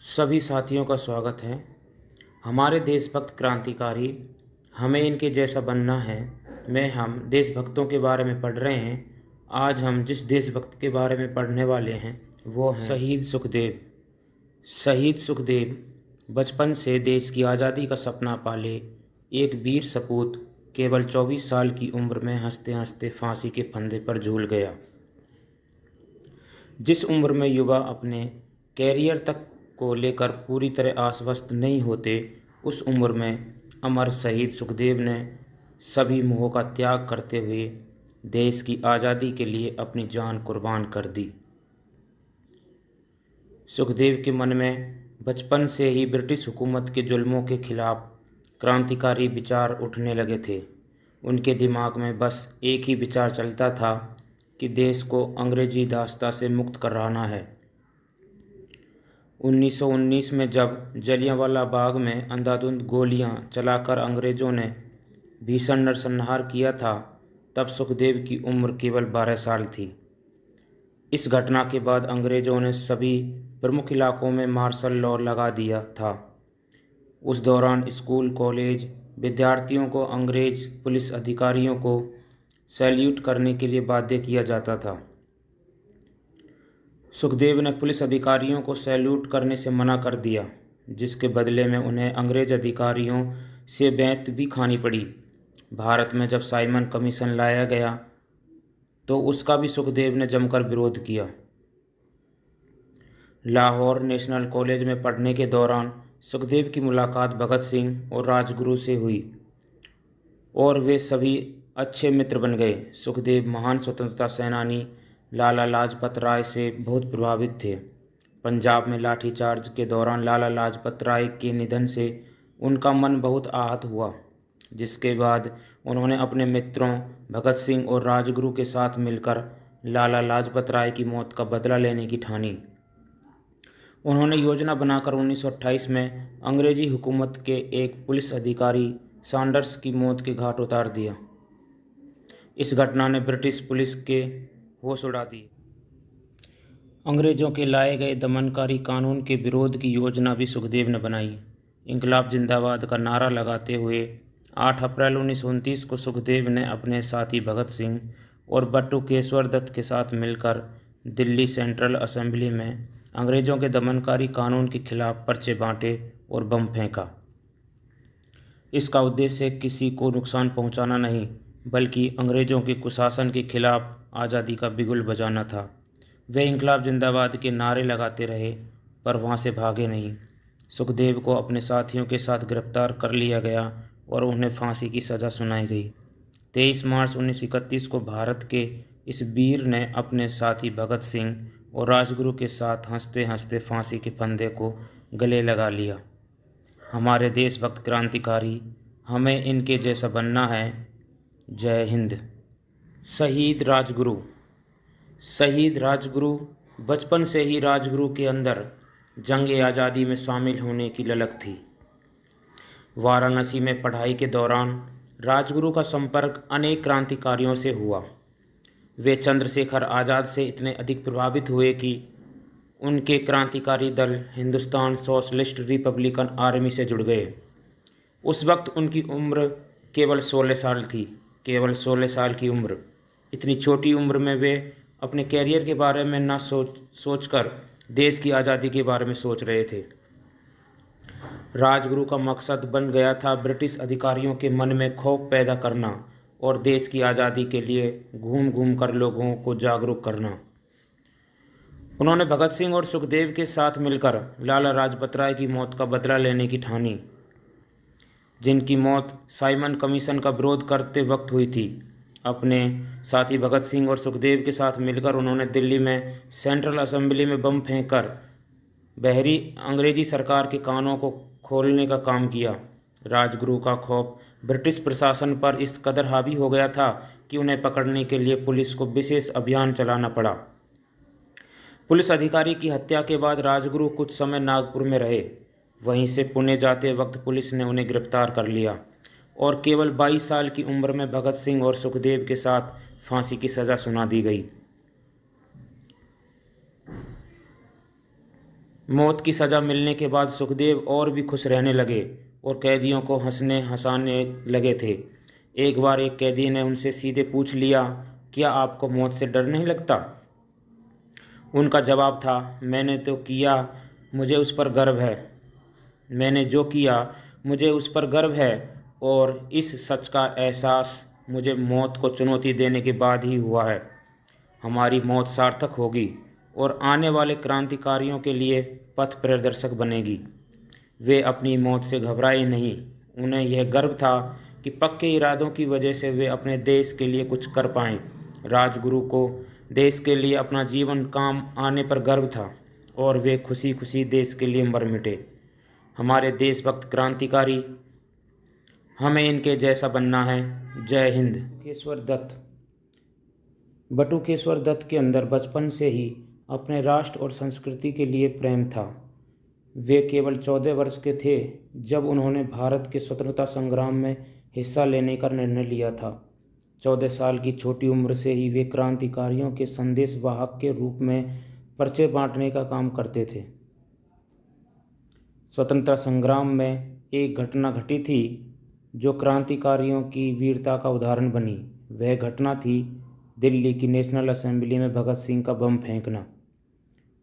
सभी साथियों का स्वागत है। हमारे देशभक्त क्रांतिकारी हमें इनके जैसा बनना है में हम देशभक्तों के बारे में पढ़ रहे हैं। आज हम जिस देशभक्त के बारे में पढ़ने वाले हैं वो हैं शहीद सुखदेव। शहीद सुखदेव बचपन से देश की आज़ादी का सपना पाले एक वीर सपूत केवल 24 साल की उम्र में हंसते हंसते फांसी के फंदे पर झूल गया। जिस उम्र में युवा अपने कैरियर तक को लेकर पूरी तरह आश्वस्त नहीं होते, उस उम्र में अमर शहीद सुखदेव ने सभी मोह का त्याग करते हुए देश की आज़ादी के लिए अपनी जान कुर्बान कर दी। सुखदेव के मन में बचपन से ही ब्रिटिश हुकूमत के जुल्मों के खिलाफ क्रांतिकारी विचार उठने लगे थे। उनके दिमाग में बस एक ही विचार चलता था कि देश को अंग्रेजी दास्ता से मुक्त कराना है। 1919 में जब जलियांवाला बाग में अंधाधुंध गोलियां चलाकर अंग्रेज़ों ने भीषण नरसंहार किया था, तब सुखदेव की उम्र केवल 12 साल थी। इस घटना के बाद अंग्रेज़ों ने सभी प्रमुख इलाकों में मार्शल लॉ लगा दिया था। उस दौरान स्कूल कॉलेज विद्यार्थियों को अंग्रेज पुलिस अधिकारियों को सैल्यूट करने के लिए बाध्य किया जाता था। सुखदेव ने पुलिस अधिकारियों को सैल्यूट करने से मना कर दिया, जिसके बदले में उन्हें अंग्रेज अधिकारियों से बेंत भी खानी पड़ी। भारत में जब साइमन कमीशन लाया गया तो उसका भी सुखदेव ने जमकर विरोध किया। लाहौर नेशनल कॉलेज में पढ़ने के दौरान सुखदेव की मुलाकात भगत सिंह और राजगुरु से हुई और वे सभी अच्छे मित्र बन गए। सुखदेव महान स्वतंत्रता सेनानी लाला लाजपत राय से बहुत प्रभावित थे। पंजाब में लाठीचार्ज के दौरान लाला लाजपत राय के निधन से उनका मन बहुत आहत हुआ, जिसके बाद उन्होंने अपने मित्रों भगत सिंह और राजगुरु के साथ मिलकर लाला लाजपत राय की मौत का बदला लेने की ठानी। उन्होंने योजना बनाकर 1928 में अंग्रेजी हुकूमत के एक पुलिस अधिकारी सैंडर्स की मौत के घाट उतार दिया। इस घटना ने ब्रिटिश पुलिस के होश उड़ा दिए। अंग्रेज़ों के लाए गए दमनकारी कानून के विरोध की योजना भी सुखदेव ने बनाई। इंकलाब जिंदाबाद का नारा लगाते हुए 8 अप्रैल 1929 को सुखदेव ने अपने साथी भगत सिंह और बटुकेश्वर दत्त के साथ मिलकर दिल्ली सेंट्रल असेंबली में अंग्रेज़ों के दमनकारी कानून के खिलाफ पर्चे बांटे और बम फेंका। इसका उद्देश्य किसी को नुकसान पहुंचाना नहीं, बल्कि अंग्रेज़ों के कुशासन के खिलाफ आज़ादी का बिगुल बजाना था। वे इंकलाब जिंदाबाद के नारे लगाते रहे, पर वहां से भागे नहीं। सुखदेव को अपने साथियों के साथ गिरफ्तार कर लिया गया और उन्हें फांसी की सज़ा सुनाई गई। 23 मार्च 1931 को भारत के इस वीर ने अपने साथी भगत सिंह और राजगुरु के साथ हंसते हंसते फांसी के फंदे को गले लगा लिया। हमारे देशभक्त क्रांतिकारी हमें इनके जैसा बनना है। जय हिंद। शहीद राजगुरु। शहीद राजगुरु बचपन से ही राजगुरु के अंदर जंग आज़ादी में शामिल होने की ललक थी। वाराणसी में पढ़ाई के दौरान राजगुरु का संपर्क अनेक क्रांतिकारियों से हुआ। वे चंद्रशेखर आज़ाद से इतने अधिक प्रभावित हुए कि उनके क्रांतिकारी दल हिंदुस्तान सोशलिस्ट रिपब्लिकन आर्मी से जुड़ गए। उस वक्त उनकी उम्र केवल 16 साल थी। केवल 16 साल की उम्र। इतनी छोटी उम्र में वे अपने कैरियर के बारे में न सोचकर देश की आज़ादी के बारे में सोच रहे थे। राजगुरु का मकसद बन गया था ब्रिटिश अधिकारियों के मन में खौफ पैदा करना और देश की आज़ादी के लिए घूम घूम कर लोगों को जागरूक करना। उन्होंने भगत सिंह और सुखदेव के साथ मिलकर लाला लाजपत राय की मौत का बदला लेने की ठानी, जिनकी मौत साइमन कमीशन का विरोध करते वक्त हुई थी। अपने साथी भगत सिंह और सुखदेव के साथ मिलकर उन्होंने दिल्ली में सेंट्रल असेंबली में बम फेंककर बहरी अंग्रेजी सरकार के कानों को खोलने का काम किया। राजगुरु का खौफ ब्रिटिश प्रशासन पर इस कदर हावी हो गया था कि उन्हें पकड़ने के लिए पुलिस को विशेष अभियान चलाना पड़ा। पुलिस अधिकारी की हत्या के बाद राजगुरु कुछ समय नागपुर में रहे। वहीं से पुणे जाते वक्त पुलिस ने उन्हें गिरफ्तार कर लिया और केवल 22 साल की उम्र में भगत सिंह और सुखदेव के साथ फांसी की सज़ा सुना दी गई। मौत की सज़ा मिलने के बाद सुखदेव और भी खुश रहने लगे और कैदियों को हंसने हंसाने लगे थे। एक बार एक कैदी ने उनसे सीधे पूछ लिया, क्या आपको मौत से डर नहीं लगता? उनका जवाब था, मैंने तो किया, मुझे उस पर गर्व है। मैंने जो किया मुझे उस पर गर्व है और इस सच का एहसास मुझे मौत को चुनौती देने के बाद ही हुआ है। हमारी मौत सार्थक होगी और आने वाले क्रांतिकारियों के लिए पथ प्रदर्शक बनेगी। वे अपनी मौत से घबराए नहीं। उन्हें यह गर्व था कि पक्के इरादों की वजह से वे अपने देश के लिए कुछ कर पाएं। राजगुरु को देश के लिए अपना जीवन काम आने पर गर्व था और वे खुशी खुशी देश के लिए मर मिटे। हमारे देशभक्त क्रांतिकारी, हमें इनके जैसा बनना है। जय हिंद। बटुकेश्वर दत्त। बटुकेश्वर दत्त के अंदर बचपन से ही अपने राष्ट्र और संस्कृति के लिए प्रेम था। वे केवल 14 वर्ष के थे जब उन्होंने भारत के स्वतंत्रता संग्राम में हिस्सा लेने का निर्णय लिया था। 14 साल की छोटी उम्र से ही वे क्रांतिकारियों के संदेश वाहक के रूप में पर्चे बांटने का काम करते थे। स्वतंत्रता संग्राम में एक घटना घटी थी जो क्रांतिकारियों की वीरता का उदाहरण बनी। वह घटना थी दिल्ली की नेशनल असेंबली में भगत सिंह का बम फेंकना।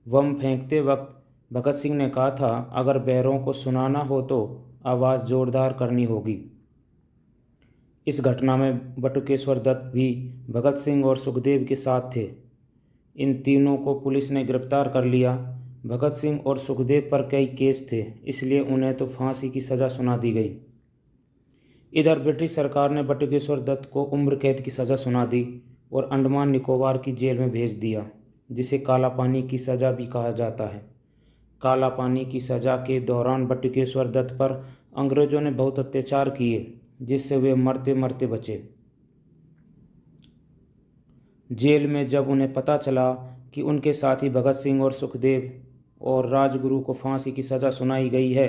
बम फेंकते वक्त भगत सिंह ने कहा था, अगर बैरों को सुनाना हो तो आवाज़ जोरदार करनी होगी। इस घटना में बटुकेश्वर दत्त भी भगत सिंह और सुखदेव के साथ थे। इन तीनों को पुलिस ने गिरफ्तार कर लिया। भगत सिंह और सुखदेव पर कई केस थे, इसलिए उन्हें तो फांसी की सज़ा सुना दी गई। इधर ब्रिटिश सरकार ने बटुकेश्वर दत्त को उम्र कैद की सज़ा सुना दी और अंडमान निकोबार की जेल में भेज दिया, जिसे काला पानी की सज़ा भी कहा जाता है। काला पानी की सज़ा के दौरान बटुकेश्वर दत्त पर अंग्रेज़ों ने बहुत अत्याचार किए, जिससे वे मरते मरते बचे। जेल में जब उन्हें पता चला कि उनके साथी भगत सिंह और सुखदेव और राजगुरु को फांसी की सज़ा सुनाई गई है,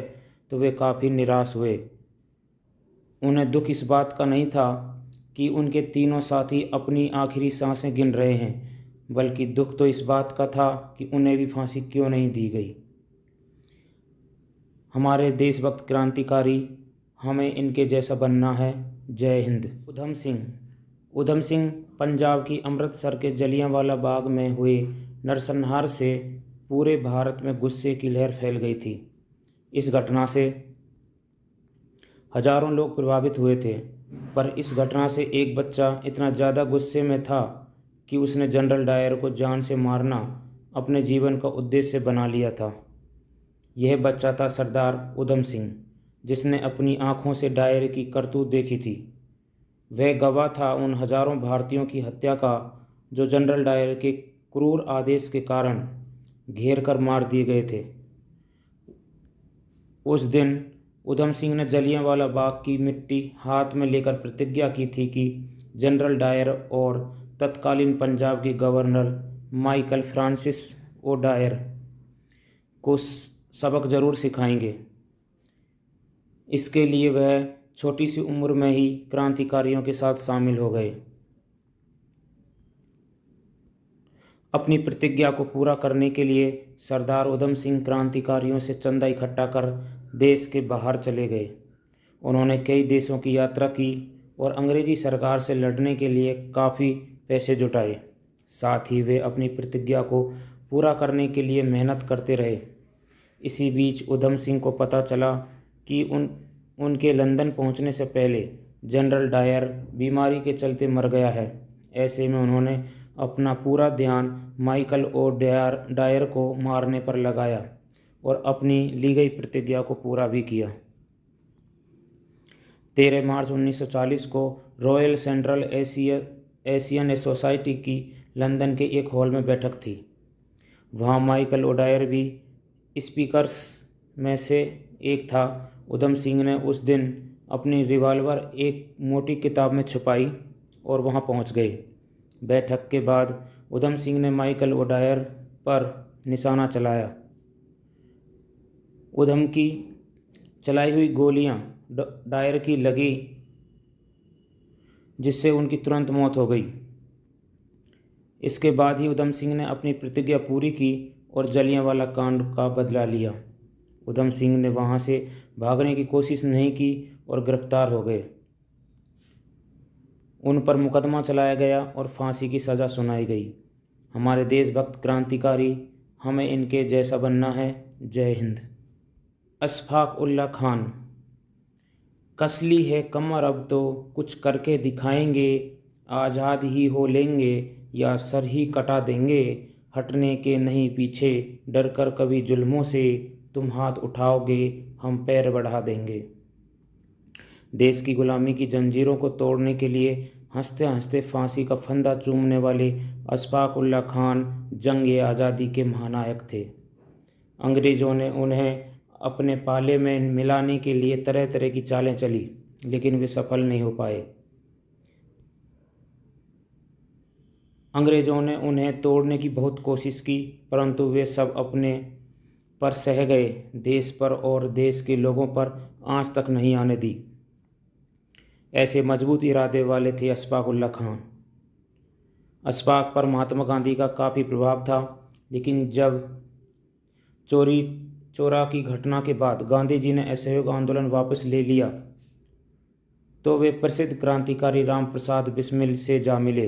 तो वे काफ़ी निराश हुए। उन्हें दुख इस बात का नहीं था कि उनके तीनों साथी अपनी आखिरी सांसें गिन रहे हैं, बल्कि दुख तो इस बात का था कि उन्हें भी फांसी क्यों नहीं दी गई। हमारे देशभक्त क्रांतिकारी, हमें इनके जैसा बनना है। जय हिंद। उधम सिंह। उधम सिंह पंजाब की अमृतसर के जलियांवाला बाग में हुए नरसंहार से पूरे भारत में गुस्से की लहर फैल गई थी। इस घटना से हजारों लोग प्रभावित हुए थे, पर इस घटना से एक बच्चा इतना ज़्यादा गुस्से में था कि उसने जनरल डायर को जान से मारना अपने जीवन का उद्देश्य बना लिया था। यह बच्चा था सरदार उधम सिंह, जिसने अपनी आँखों से डायर की करतूत देखी थी। वह गवाह था उन हजारों भारतीयों की हत्या का जो जनरल डायर के क्रूर आदेश के कारण घेर कर मार दिए गए थे। उस दिन उधम सिंह ने जलियांवाला बाग की मिट्टी हाथ में लेकर प्रतिज्ञा की थी कि जनरल डायर और तत्कालीन पंजाब के governor Michael Francis O Dyer को सबक ज़रूर सिखाएंगे। इसके लिए वह छोटी सी उम्र में ही क्रांतिकारियों के साथ शामिल हो गए। अपनी प्रतिज्ञा को पूरा करने के लिए सरदार उधम सिंह क्रांतिकारियों से चंदा इकट्ठा कर देश के बाहर चले गए। उन्होंने कई देशों की यात्रा की और अंग्रेजी सरकार से लड़ने के लिए काफ़ी पैसे जुटाए। साथ ही वे अपनी प्रतिज्ञा को पूरा करने के लिए मेहनत करते रहे। इसी बीच उधम सिंह को पता चला कि उनके लंदन पहुंचने से पहले जनरल डायर बीमारी के चलते मर गया है। ऐसे में उन्होंने अपना पूरा ध्यान माइकल ओ डायर को मारने पर लगाया और अपनी ली गई प्रतिज्ञा को पूरा भी किया। 13 मार्च 1940 को रॉयल सेंट्रल एशियन सोसाइटी की लंदन के एक हॉल में बैठक थी। वहाँ माइकल ओडायर भी स्पीकर्स में से एक था। उधम सिंह ने उस दिन अपनी रिवॉल्वर एक मोटी किताब में छुपाई और वहाँ पहुँच गए। बैठक के बाद उधम सिंह ने माइकल ओडायर पर निशाना चलाया। उधम की चलाई हुई गोलियां डायर की लगी, जिससे उनकी तुरंत मौत हो गई। इसके बाद ही उधम सिंह ने अपनी प्रतिज्ञा पूरी की और जलियांवाला कांड का बदला लिया। उधम सिंह ने वहां से भागने की कोशिश नहीं की और गिरफ्तार हो गए। उन पर मुकदमा चलाया गया और फांसी की सज़ा सुनाई गई। हमारे देशभक्त क्रांतिकारी, हमें इनके जैसा बनना है। जय हिंद। अशफाक उल्ला खान। कसली है कमर अब तो कुछ करके दिखाएंगे, आज़ाद ही हो लेंगे या सर ही कटा देंगे। हटने के नहीं पीछे, डर कर कभी जुल्मों से, तुम हाथ उठाओगे हम पैर बढ़ा देंगे। देश की गुलामी की जंजीरों को तोड़ने के लिए हंसते हंसते फांसी का फंदा चूमने वाले अशफाक उल्ला खान जंग आज़ादी के महानायक थे। अंग्रेज़ों ने उन्हें अपने पाले में मिलाने के लिए तरह तरह की चालें चली, लेकिन वे सफल नहीं हो पाए। अंग्रेज़ों ने उन्हें तोड़ने की बहुत कोशिश की, परंतु वे सब अपने पर सह गए। देश पर और देश के लोगों पर आंच तक नहीं आने दी। ऐसे मजबूत इरादे वाले थे अशफाक उल्ला खान। अशफाक पर महात्मा गांधी का काफ़ी प्रभाव था, लेकिन जब चोरी चोरा की घटना के बाद गांधी जी ने असहयोग आंदोलन वापस ले लिया तो वे प्रसिद्ध क्रांतिकारी राम प्रसाद बिस्मिल से जा मिले।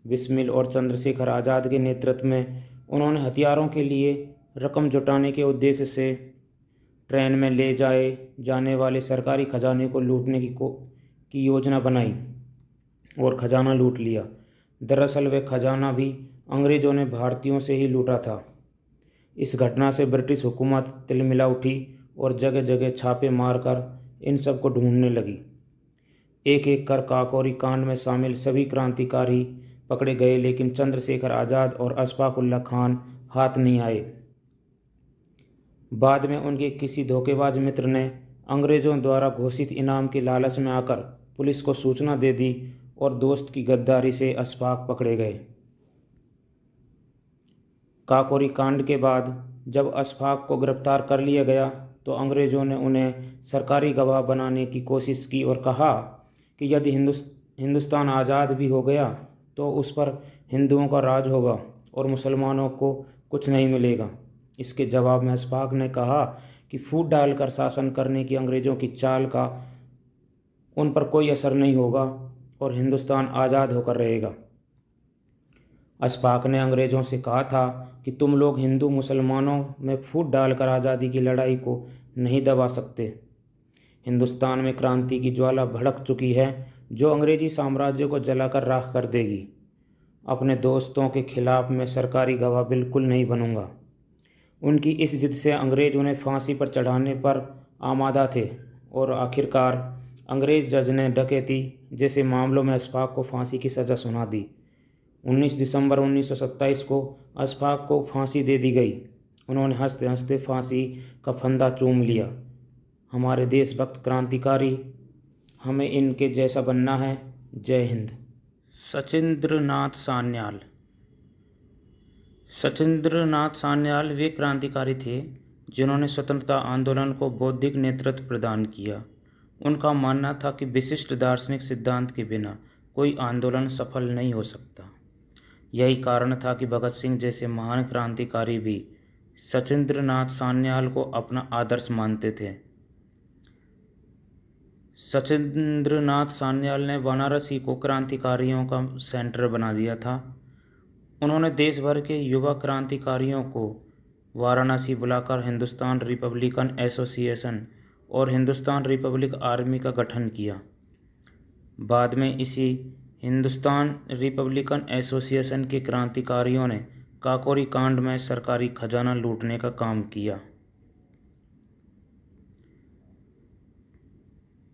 बिस्मिल और चंद्रशेखर आज़ाद के नेतृत्व में उन्होंने हथियारों के लिए रकम जुटाने के उद्देश्य से ट्रेन में ले जाने वाले सरकारी खजाने को लूटने की योजना बनाई और खजाना लूट लिया। दरअसल वह खजाना भी अंग्रेज़ों ने भारतीयों से ही लूटा था। इस घटना से ब्रिटिश हुकूमत तिलमिला उठी और जगह जगह छापे मारकर इन सब को ढूंढने लगी। एक एक कर काकोरी कांड में शामिल सभी क्रांतिकारी पकड़े गए, लेकिन चंद्रशेखर आज़ाद और अशफाक उल्ला खान हाथ नहीं आए। बाद में उनके किसी धोखेबाज मित्र ने अंग्रेज़ों द्वारा घोषित इनाम के लालच में आकर पुलिस को सूचना दे दी और दोस्त की गद्दारी से अशफाक पकड़े गए। काकोरी कांड के बाद जब अशफाक को गिरफ्तार कर लिया गया तो अंग्रेज़ों ने उन्हें सरकारी गवाह बनाने की कोशिश की और कहा कि यदि हिंदुस्तान आज़ाद भी हो गया तो उस पर हिंदुओं का राज होगा और मुसलमानों को कुछ नहीं मिलेगा। इसके जवाब में अशफाक ने कहा कि फूट डालकर शासन करने की अंग्रेज़ों की चाल का उन पर कोई असर नहीं होगा और हिंदुस्तान आज़ाद होकर रहेगा। अशफाक ने अंग्रेज़ों से कहा था कि तुम लोग हिंदू मुसलमानों में फूट डालकर आज़ादी की लड़ाई को नहीं दबा सकते। हिंदुस्तान में क्रांति की ज्वाला भड़क चुकी है जो अंग्रेज़ी साम्राज्य को जलाकर राख कर देगी। अपने दोस्तों के खिलाफ मैं सरकारी गवाह बिल्कुल नहीं बनूंगा। उनकी इस जिद से अंग्रेज़ उन्हें फांसी पर चढ़ाने पर आमादा थे और आखिरकार अंग्रेज़ जज ने डकैती जैसे मामलों में अशफाक को फांसी की सज़ा सुना दी। 19 दिसंबर 1927 को अशफाक को फांसी दे दी गई। उन्होंने हंसते हंसते फांसी का फंदा चूम लिया। हमारे देशभक्त क्रांतिकारी, हमें इनके जैसा बनना है। जय हिंद। सचिंद्रनाथ सान्याल। सचिंद्रनाथ सान्याल वे क्रांतिकारी थे जिन्होंने स्वतंत्रता आंदोलन को बौद्धिक नेतृत्व प्रदान किया। उनका मानना था कि विशिष्ट दार्शनिक सिद्धांत के बिना कोई आंदोलन सफल नहीं हो सकता। यही कारण था कि भगत सिंह जैसे महान क्रांतिकारी भी सचिंद्रनाथ सान्याल को अपना आदर्श मानते थे। सचिंद्रनाथ सान्याल ने वाराणसी को क्रांतिकारियों का सेंटर बना दिया था। उन्होंने देश भर के युवा क्रांतिकारियों को वाराणसी बुलाकर हिंदुस्तान रिपब्लिकन एसोसिएशन और हिंदुस्तान रिपब्लिक आर्मी का गठन किया। बाद में इसी हिंदुस्तान रिपब्लिकन एसोसिएशन के क्रांतिकारियों ने काकोरी कांड में सरकारी खजाना लूटने का काम किया।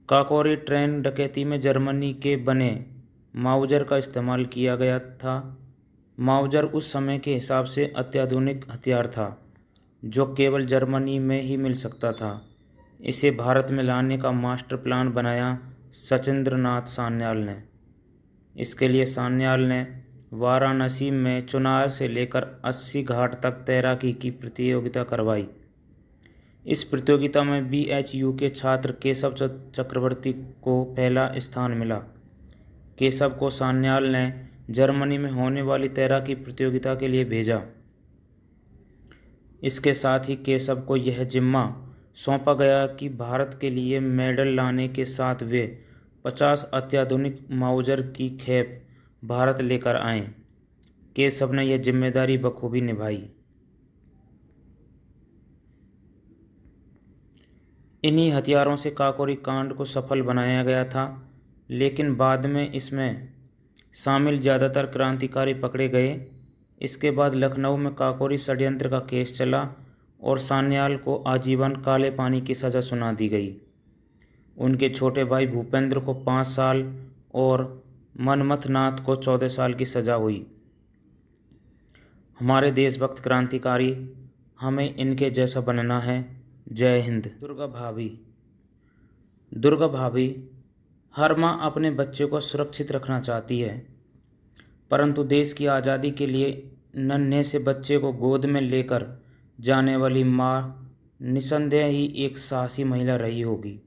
काकोरी ट्रेन डकैती में जर्मनी के बने माउजर का इस्तेमाल किया गया था। माउजर उस समय के हिसाब से अत्याधुनिक हथियार था जो केवल जर्मनी में ही मिल सकता था। इसे भारत में लाने का मास्टर प्लान बनाया सचिंद्रनाथ सान्याल ने। इसके लिए सान्याल ने वाराणसी में चुनार से लेकर 80 घाट तक तैराकी की प्रतियोगिता करवाई। इस प्रतियोगिता में BHU के छात्र केशव चक्रवर्ती को पहला स्थान मिला। केशव को सान्याल ने जर्मनी में होने वाली तैराकी प्रतियोगिता के लिए भेजा। इसके साथ ही केशव को यह जिम्मा सौंपा गया कि भारत के लिए मेडल लाने के साथ वे 50 अत्याधुनिक माउजर की खेप भारत लेकर आएं। केशव ने यह जिम्मेदारी बखूबी निभाई। इन्हीं हथियारों से काकोरी कांड को सफल बनाया गया था, लेकिन बाद में इसमें शामिल ज़्यादातर क्रांतिकारी पकड़े गए। इसके बाद लखनऊ में काकोरी षड्यंत्र का केस चला और सान्याल को आजीवन काले पानी की सज़ा सुना दी गई। उनके छोटे भाई भूपेंद्र को 5 साल और मनमथ नाथ को 14 साल की सज़ा हुई। हमारे देशभक्त क्रांतिकारी, हमें इनके जैसा बनना है। जय हिंद। दुर्गा भाभी हर माँ अपने बच्चे को सुरक्षित रखना चाहती है, परंतु देश की आज़ादी के लिए नन्हे से बच्चे को गोद में लेकर जाने वाली माँ निसंदेह ही एक साहसी महिला रही होगी।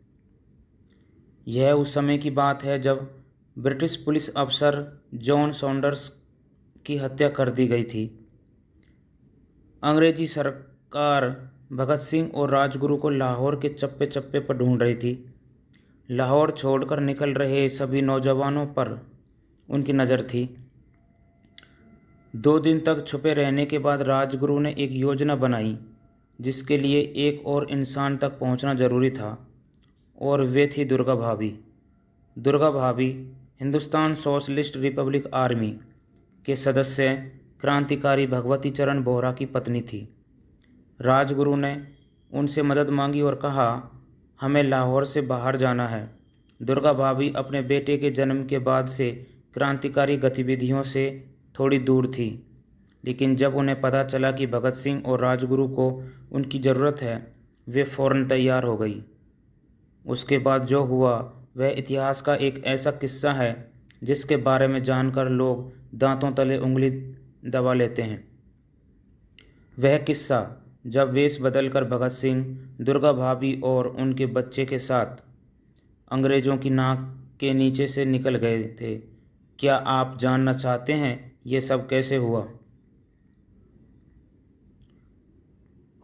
यह उस समय की बात है जब ब्रिटिश पुलिस अफसर जॉन सॉन्डर्स की हत्या कर दी गई थी। अंग्रेजी सरकार भगत सिंह और राजगुरु को लाहौर के चप्पे चप्पे पर ढूंढ रही थी। लाहौर छोड़कर निकल रहे सभी नौजवानों पर उनकी नज़र थी। 2 दिन तक छुपे रहने के बाद राजगुरु ने एक योजना बनाई जिसके लिए एक और इंसान तक पहुंचना जरूरी था, और वे थी दुर्गा भाभी। दुर्गा भाभी हिंदुस्तान सोशलिस्ट रिपब्लिक आर्मी के सदस्य क्रांतिकारी भगवती चरण बोहरा की पत्नी थी। राजगुरु ने उनसे मदद मांगी और कहा, हमें लाहौर से बाहर जाना है। दुर्गा भाभी अपने बेटे के जन्म के बाद से क्रांतिकारी गतिविधियों से थोड़ी दूर थी, लेकिन जब उन्हें पता चला कि भगत सिंह और राजगुरु को उनकी ज़रूरत है, वे फ़ौरन तैयार हो गई। उसके बाद जो हुआ वह इतिहास का एक ऐसा किस्सा है जिसके बारे में जानकर लोग दांतों तले उंगली दबा लेते हैं। वह किस्सा जब वेश बदलकर भगत सिंह, दुर्गा भाभी और उनके बच्चे के साथ अंग्रेज़ों की नाक के नीचे से निकल गए थे। क्या आप जानना चाहते हैं ये सब कैसे हुआ?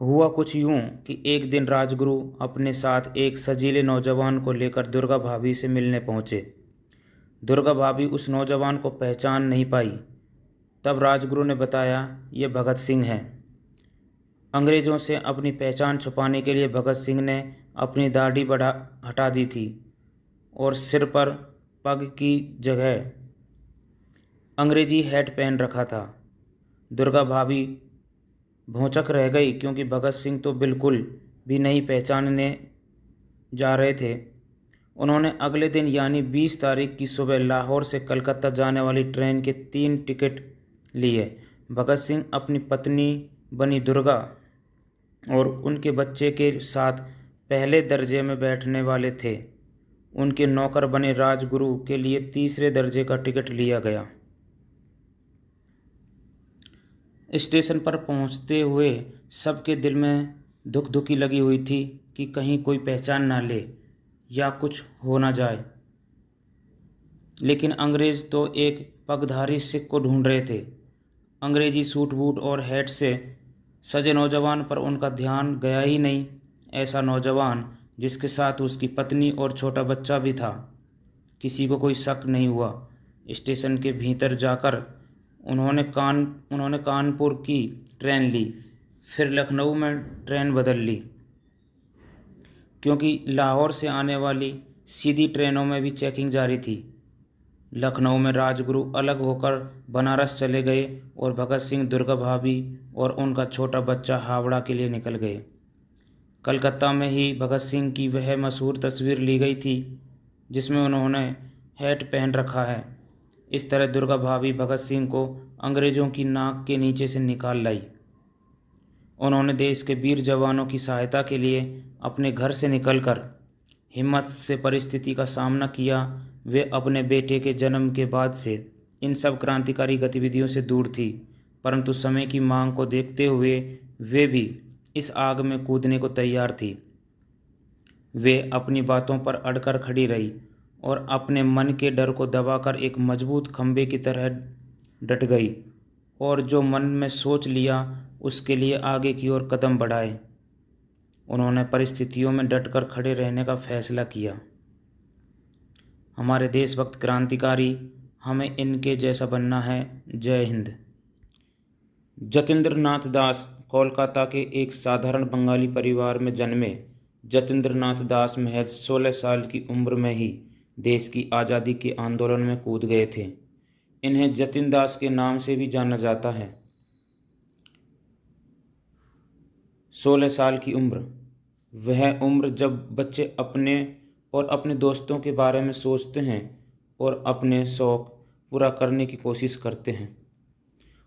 हुआ कुछ यूं कि एक दिन राजगुरु अपने साथ एक सजीले नौजवान को लेकर दुर्गा भाभी से मिलने पहुंचे। दुर्गा भाभी उस नौजवान को पहचान नहीं पाई। तब राजगुरु ने बताया, ये भगत सिंह हैं। अंग्रेज़ों से अपनी पहचान छुपाने के लिए भगत सिंह ने अपनी दाढ़ी हटा दी थी और सिर पर पग की जगह अंग्रेजी हैट पहन रखा था। दुर्गा भाभी भौंचक रह गई क्योंकि भगत सिंह तो बिल्कुल भी नहीं पहचानने जा रहे थे। उन्होंने अगले दिन यानी 20 तारीख की सुबह लाहौर से कलकत्ता जाने वाली ट्रेन के 3 टिकट लिए। भगत सिंह अपनी पत्नी बनी दुर्गा और उनके बच्चे के साथ पहले दर्जे में बैठने वाले थे। उनके नौकर बने राजगुरु के लिए तीसरे दर्जे का टिकट लिया गया। स्टेशन पर पहुंचते हुए सबके दिल में दुख दुखी लगी हुई थी कि कहीं कोई पहचान ना ले या कुछ हो ना जाए। लेकिन अंग्रेज़ तो एक पगधारी सिख को ढूंढ रहे थे। अंग्रेजी सूट बूट और हैट से सजे नौजवान पर उनका ध्यान गया ही नहीं। ऐसा नौजवान जिसके साथ उसकी पत्नी और छोटा बच्चा भी था। किसी को कोई शक नहीं हुआ। स्टेशन के भीतर जाकर उन्होंने कानपुर की ट्रेन ली, फिर लखनऊ में ट्रेन बदल ली, क्योंकि लाहौर से आने वाली सीधी ट्रेनों में भी चेकिंग जारी थी। लखनऊ में राजगुरु अलग होकर बनारस चले गए और भगत सिंह, दुर्गा भाभी और उनका छोटा बच्चा हावड़ा के लिए निकल गए। कलकत्ता में ही भगत सिंह की वह मशहूर तस्वीर ली गई थी जिसमें उन्होंने हैट पहन रखा है। इस तरह दुर्गा भाभी भगत सिंह को अंग्रेज़ों की नाक के नीचे से निकाल लाई। उन्होंने देश के वीर जवानों की सहायता के लिए अपने घर से निकलकर हिम्मत से परिस्थिति का सामना किया। वे अपने बेटे के जन्म के बाद से इन सब क्रांतिकारी गतिविधियों से दूर थी, परंतु समय की मांग को देखते हुए वे भी इस आग में कूदने को तैयार थी। वे अपनी बातों पर अड़कर खड़ी रही और अपने मन के डर को दबाकर एक मजबूत खंभे की तरह डट गई और जो मन में सोच लिया उसके लिए आगे की ओर कदम बढ़ाए। उन्होंने परिस्थितियों में डटकर खड़े रहने का फैसला किया। हमारे देशभक्त क्रांतिकारी, हमें इनके जैसा बनना है। जय हिंद। जतीन्द्र नाथ दास कोलकाता के एक साधारण बंगाली परिवार में जन्मे। जतीन्द्र नाथ दास महज 16 साल की उम्र में ही देश की आज़ादी के आंदोलन में कूद गए थे। इन्हें जतिन दास के नाम से भी जाना जाता है। 16 साल की उम्र, वह उम्र जब बच्चे अपने और अपने दोस्तों के बारे में सोचते हैं और अपने शौक़ पूरा करने की कोशिश करते हैं।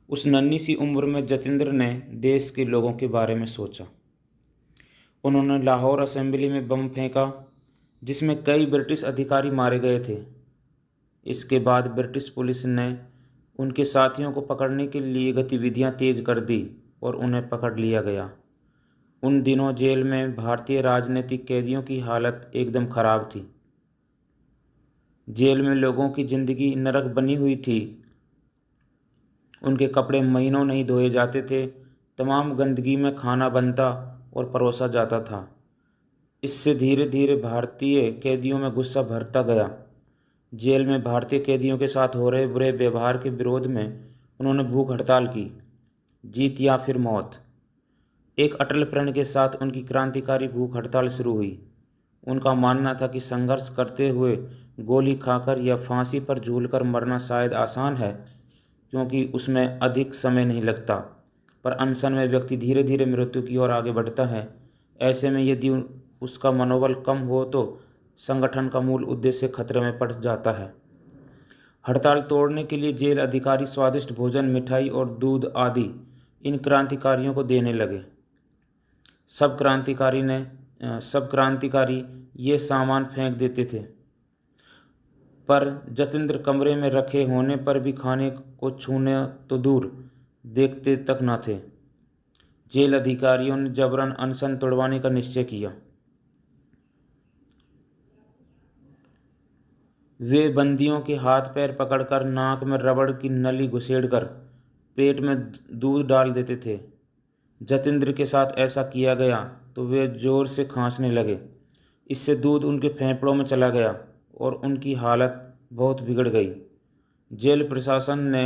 उस नन्ही सी उम्र में जतिंद्र ने देश के लोगों के बारे में सोचा। उन्होंने लाहौर असेंबली में बम फेंका, जिसमें कई ब्रिटिश अधिकारी मारे गए थे। इसके बाद ब्रिटिश पुलिस ने उनके साथियों को पकड़ने के लिए गतिविधियां तेज कर दी और उन्हें पकड़ लिया गया। उन दिनों जेल में भारतीय राजनीतिक कैदियों की हालत एकदम खराब थी। जेल में लोगों की ज़िंदगी नरक बनी हुई थी। उनके कपड़े महीनों नहीं धोए जाते थे। तमाम गंदगी में खाना बनता और परोसा जाता था। इससे धीरे धीरे भारतीय कैदियों में गुस्सा भरता गया। जेल में भारतीय कैदियों के साथ हो रहे बुरे व्यवहार के विरोध में उन्होंने भूख हड़ताल की। जीत या फिर मौत, एक अटल प्रण के साथ उनकी क्रांतिकारी भूख हड़ताल शुरू हुई। उनका मानना था कि संघर्ष करते हुए गोली खाकर या फांसी पर झूलकर मरना शायद आसान है, क्योंकि उसमें अधिक समय नहीं लगता, पर अनशन में व्यक्ति धीरे धीरे मृत्यु की ओर आगे बढ़ता है। ऐसे में यदि उसका मनोबल कम हो तो संगठन का मूल उद्देश्य खतरे में पड़ जाता है। हड़ताल तोड़ने के लिए जेल अधिकारी स्वादिष्ट भोजन, मिठाई और दूध आदि इन क्रांतिकारियों को देने लगे। सब क्रांतिकारी ये सामान फेंक देते थे, पर जतिंद्र कमरे में रखे होने पर भी खाने को छूने तो दूर देखते तक न थे। जेल अधिकारियों ने जबरन अनशन तोड़वाने का निश्चय किया। वे बंदियों के हाथ पैर पकड़कर नाक में रबड़ की नली घुसेड़कर पेट में दूध डाल देते थे। जतिंद्र के साथ ऐसा किया गया तो वे जोर से खांसने लगे। इससे दूध उनके फेफड़ों में चला गया और उनकी हालत बहुत बिगड़ गई। जेल प्रशासन ने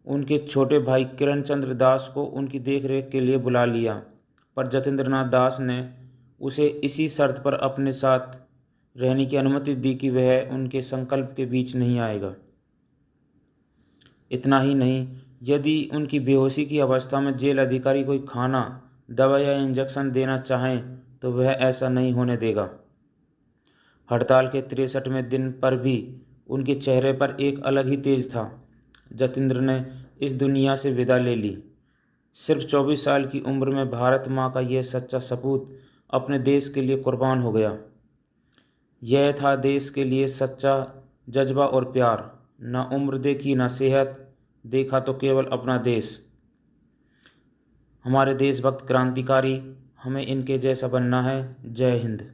उनके छोटे भाई किरण चंद्र दास को उनकी देखरेख के लिए बुला लिया, पर जतीन्द्र नाथ दास ने उसे इसी शर्त पर अपने साथ रहने की अनुमति दी कि वह उनके संकल्प के बीच नहीं आएगा। इतना ही नहीं, यदि उनकी बेहोशी की अवस्था में जेल अधिकारी कोई खाना, दवा या इंजेक्शन देना चाहें तो वह ऐसा नहीं होने देगा। हड़ताल के 63वें दिन पर भी उनके चेहरे पर एक अलग ही तेज था। जतिंद्र ने इस दुनिया से विदा ले ली। सिर्फ 24 साल की उम्र में भारत माँ का यह सच्चा सपूत अपने देश के लिए कुर्बान हो गया। यह था देश के लिए सच्चा जज्बा और प्यार। ना उम्र देखी, ना सेहत, देखा तो केवल अपना देश। हमारे देशभक्त क्रांतिकारी, हमें इनके जैसा बनना है। जय हिंद।